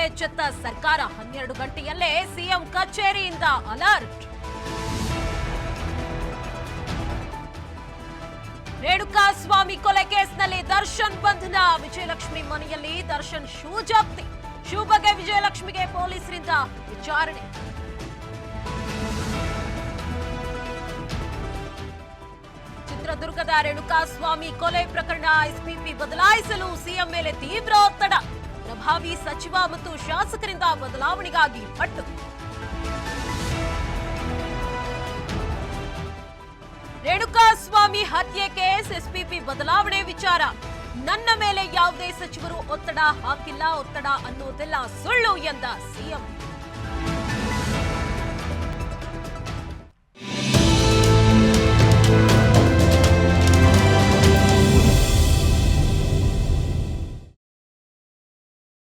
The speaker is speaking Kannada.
ಎಚ್ಚೆತ್ತ ಸರ್ಕಾರ 12 ಗಂಟೆಯಲ್ಲೇ ಸಿಎಂ ಕಚೇರಿಯಿಂದ ಅಲರ್ಟ್. ರೇಣುಕಾಸ್ವಾಮಿ ಕೊಲೆ ಕೇಸ್ನಲ್ಲಿ ದರ್ಶನ್ ಬಂಧನ. ವಿಜಯಲಕ್ಷ್ಮಿ ಮನೆಯಲ್ಲಿ ದರ್ಶನ್ ಶೂ ಜಪ್ತಿ. ಶೂ ಬಗ್ಗೆ ವಿಜಯಲಕ್ಷ್ಮಿಗೆ ಪೊಲೀಸರಿಂದ ವಿಚಾರಣೆ. ಚಿತ್ರದುರ್ಗದ ರೇಣುಕಾಸ್ವಾಮಿ ಕೊಲೆ ಪ್ರಕರಣ ಎಸ್ಪಿಪಿ ಬದಲಾಯಿಸಲು ಸಿಎಂ ಮೇಲೆ ತೀವ್ರ ಒತ್ತಡ. ಪ್ರಭಾವಿ ಸಚಿವ ಮತ್ತು ಶಾಸಕರಿಂದ ಬದಲಾವಣೆಗಾಗಿ ಪಟ್ಟು. ರೇಣುಕಾಸ್ವಾಮಿ ಹತ್ಯೆ ಕೇಸ್ ಎಸ್ಪಿಪಿ ಬದಲಾವಣೆ ವಿಚಾರ. ನನ್ನ ಮೇಲೆ ಯಾವುದೇ ಸಚಿವರು ಒತ್ತಡ ಹಾಕಿಲ್ಲ, ಒತ್ತಡ ಅನ್ನೋದೆಲ್ಲ ಸುಳ್ಳು ಎಂದ ಸಿಎಂ.